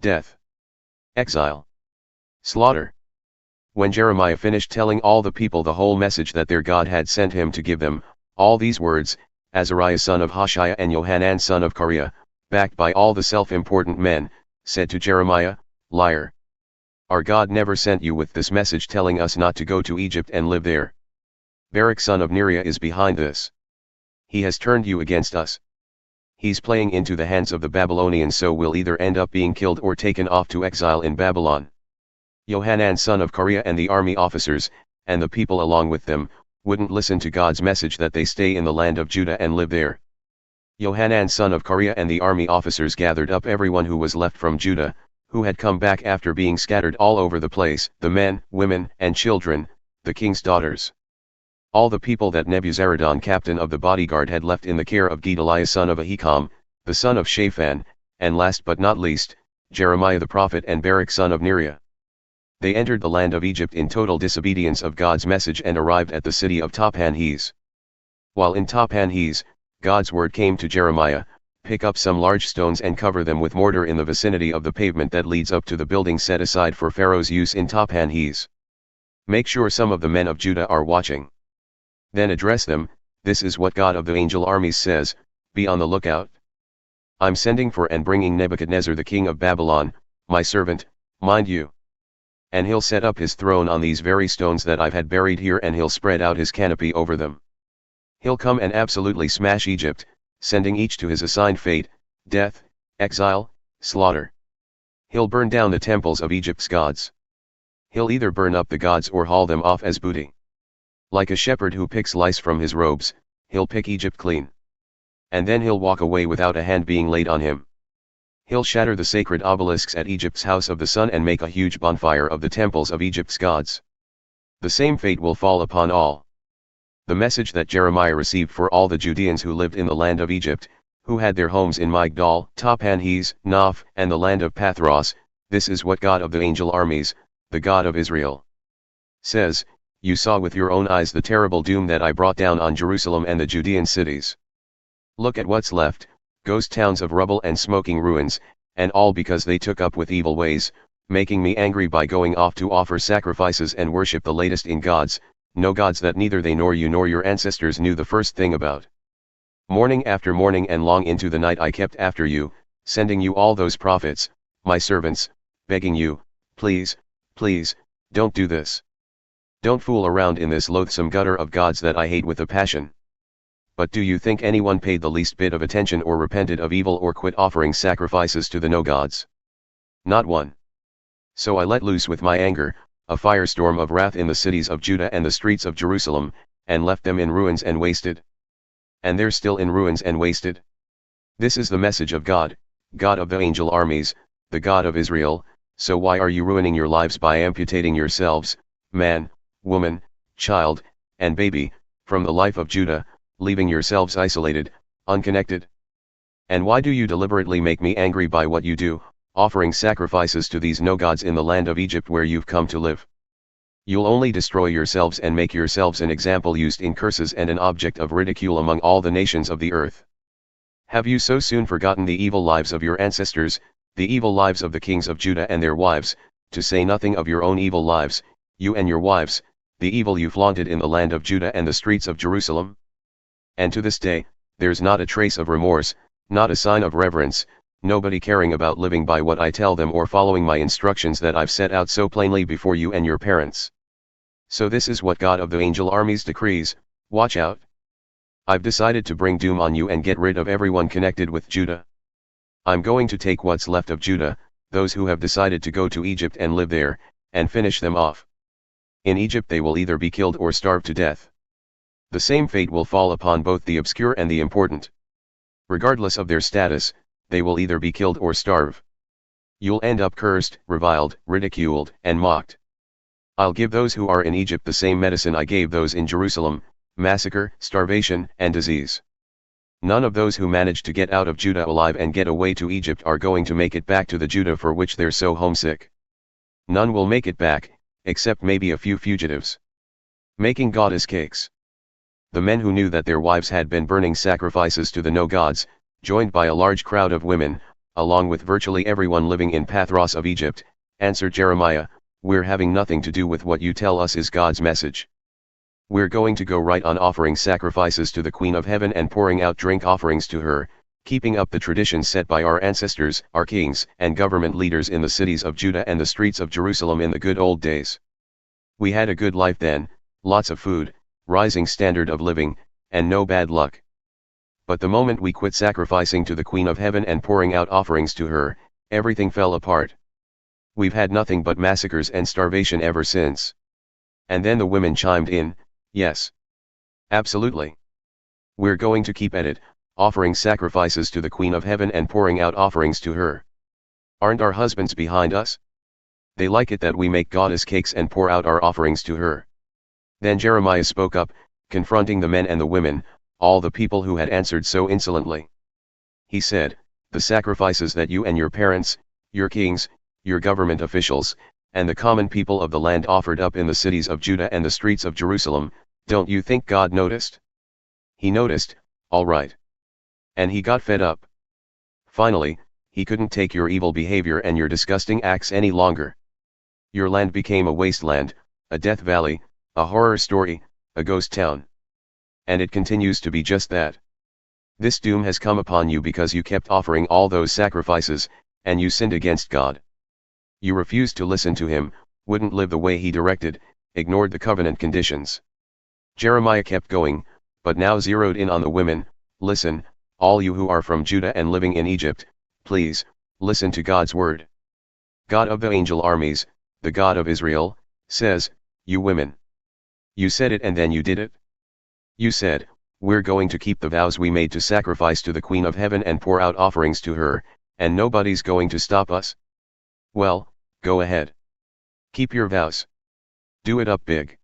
death, exile, slaughter. When Jeremiah finished telling all the people the whole message that their God had sent him to give them, all these words, Azariah son of Hoshaiah and Johanan son of Kareah, backed by all the self-important men, said to Jeremiah, "Liar! Our God never sent you with this message telling us not to go to Egypt and live there. Baruch son of Neriah is behind this. He has turned you against us. He's playing into the hands of the Babylonians, so we'll either end up being killed or taken off to exile in Babylon." Johanan son of Kareah and the army officers, and the people along with them, wouldn't listen to God's message that they stay in the land of Judah and live there. Johanan son of Kareah and the army officers gathered up everyone who was left from Judah, who had come back after being scattered all over the place, the men, women, and children, the king's daughters. All the people that Nebuzaradan captain of the bodyguard had left in the care of Gedaliah son of Ahikam, the son of Shaphan, and last but not least, Jeremiah the prophet and Baruch son of Neriah. They entered the land of Egypt in total disobedience of God's message and arrived at the city of Tahpanhes. While in Tahpanhes, God's word came to Jeremiah, "Pick up some large stones and cover them with mortar in the vicinity of the pavement that leads up to the building set aside for Pharaoh's use in Tahpanhes. Make sure some of the men of Judah are watching. Then address them, this is what God-of-the-Angel-Armies says, be on the lookout. I'm sending for and bringing Nebuchadnezzar the king of Babylon, my servant, mind you. And he'll set up his throne on these very stones that I've had buried here, and he'll spread out his canopy over them. He'll come and absolutely smash Egypt, sending each to his assigned fate, death, exile, slaughter. He'll burn down the temples of Egypt's gods. He'll either burn up the gods or haul them off as booty. Like a shepherd who picks lice from his robes, he'll pick Egypt clean. And then he'll walk away without a hand being laid on him. He'll shatter the sacred obelisks at Egypt's house of the sun and make a huge bonfire of the temples of Egypt's gods. The same fate will fall upon all." The message that Jeremiah received for all the Judeans who lived in the land of Egypt, who had their homes in Migdol, Tahpanhes, Noph, and the land of Pathros, this is what God of the angel armies, the God of Israel, says: "You saw with your own eyes the terrible doom that I brought down on Jerusalem and the Judean cities. Look at what's left, ghost towns of rubble and smoking ruins, and all because they took up with evil ways, making me angry by going off to offer sacrifices and worship the latest in gods, no gods that neither they nor you nor your ancestors knew the first thing about. Morning after morning and long into the night I kept after you, sending you all those prophets, my servants, begging you, please, please, don't do this. Don't fool around in this loathsome gutter of gods that I hate with a passion. But do you think anyone paid the least bit of attention or repented of evil or quit offering sacrifices to the no-gods? Not one. So I let loose with my anger, a firestorm of wrath in the cities of Judah and the streets of Jerusalem, and left them in ruins and wasted. And they're still in ruins and wasted. This is the message of God, God of the angel armies, the God of Israel, so why are you ruining your lives by amputating yourselves, man, woman, child, and baby, from the life of Judah, leaving yourselves isolated, unconnected? And why do you deliberately make me angry by what you do, offering sacrifices to these no-gods in the land of Egypt where you've come to live? You'll only destroy yourselves and make yourselves an example used in curses and an object of ridicule among all the nations of the earth. Have you so soon forgotten the evil lives of your ancestors, the evil lives of the kings of Judah and their wives, to say nothing of your own evil lives, you and your wives, the evil you flaunted in the land of Judah and the streets of Jerusalem? And to this day, there's not a trace of remorse, not a sign of reverence, nobody caring about living by what I tell them or following my instructions that I've set out so plainly before you and your parents. So this is what God of the angel armies decrees: watch out. I've decided to bring doom on you and get rid of everyone connected with Judah. I'm going to take what's left of Judah, those who have decided to go to Egypt and live there, and finish them off. In Egypt they will either be killed or starve to death. The same fate will fall upon both the obscure and the important. Regardless of their status, they will either be killed or starve. You'll end up cursed, reviled, ridiculed, and mocked. I'll give those who are in Egypt the same medicine I gave those in Jerusalem: massacre, starvation, and disease. None of those who manage to get out of Judah alive and get away to Egypt are going to make it back to the Judah for which they're so homesick. None will make it back, except maybe a few fugitives. Making goddess cakes. The men who knew that their wives had been burning sacrifices to the no-gods, joined by a large crowd of women, along with virtually everyone living in Pathros of Egypt, answered Jeremiah, "We're having nothing to do with what you tell us is God's message. We're going to go right on offering sacrifices to the Queen of Heaven and pouring out drink offerings to her, keeping up the traditions set by our ancestors, our kings and government leaders in the cities of Judah and the streets of Jerusalem in the good old days. We had a good life then, lots of food, rising standard of living, and no bad luck. But the moment we quit sacrificing to the Queen of Heaven and pouring out offerings to her, everything fell apart. We've had nothing but massacres and starvation ever since." And then the women chimed in, "Yes. Absolutely. We're going to keep at it, offering sacrifices to the Queen of Heaven and pouring out offerings to her. Aren't our husbands behind us? They like it that we make goddess cakes and pour out our offerings to her." Then Jeremiah spoke up, confronting the men and the women, all the people who had answered so insolently. He said, "The sacrifices that you and your parents, your kings, your government officials, and the common people of the land offered up in the cities of Judah and the streets of Jerusalem, don't you think God noticed? He noticed, all right. And he got fed up. Finally, he couldn't take your evil behavior and your disgusting acts any longer. Your land became a wasteland, a death valley, a horror story, a ghost town. And it continues to be just that. This doom has come upon you because you kept offering all those sacrifices, and you sinned against God. You refused to listen to him, wouldn't live the way he directed, ignored the covenant conditions." Jeremiah kept going, but now zeroed in on the women. "Listen, all you who are from Judah and living in Egypt, please, listen to God's word. God of the angel armies, the God of Israel, says, you women. You said it and then you did it. You said, we're going to keep the vows we made to sacrifice to the Queen of Heaven and pour out offerings to her, and nobody's going to stop us. Well, go ahead. Keep your vows. Do it up big.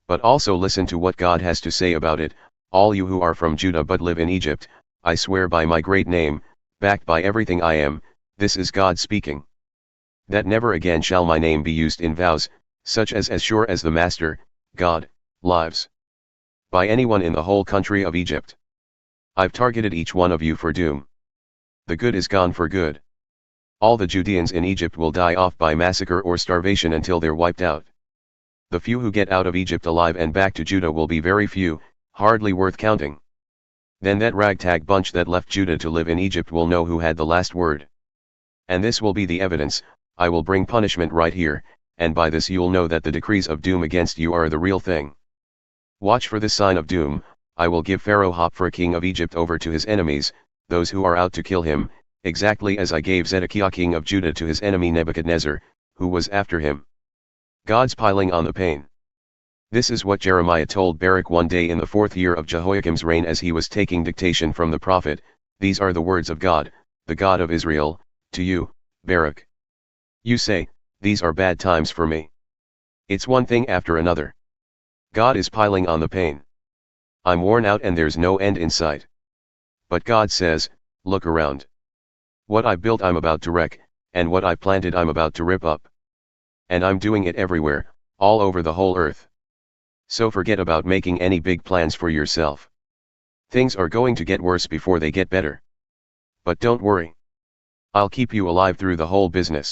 But also listen to what God has to say about it, all you who are from Judah but live in Egypt, I swear by my great name, backed by everything I am, this is God speaking. That never again shall my name be used in vows, such as sure as the Master, God, lives. By anyone in the whole country of Egypt. I've targeted each one of you for doom. The good is gone for good. All the Judeans in Egypt will die off by massacre or starvation until they're wiped out. The few who get out of Egypt alive and back to Judah will be very few, hardly worth counting. Then that ragtag bunch that left Judah to live in Egypt will know who had the last word. And this will be the evidence, I will bring punishment right here, and by this you'll know that the decrees of doom against you are the real thing. Watch for this sign of doom, I will give Pharaoh Hophra king of Egypt over to his enemies, those who are out to kill him, exactly as I gave Zedekiah king of Judah to his enemy Nebuchadnezzar, who was after him. God's piling on the pain. This is what Jeremiah told Baruch one day in the 4th year of Jehoiakim's reign as he was taking dictation from the prophet. These are the words of God, the God of Israel, to you, Baruch. You say, these are bad times for me. It's one thing after another. God is piling on the pain. I'm worn out and there's no end in sight. But God says, look around. What I built I'm about to wreck, and what I planted I'm about to rip up. And I'm doing it everywhere, all over the whole earth. So forget about making any big plans for yourself. Things are going to get worse before they get better. But don't worry. I'll keep you alive through the whole business.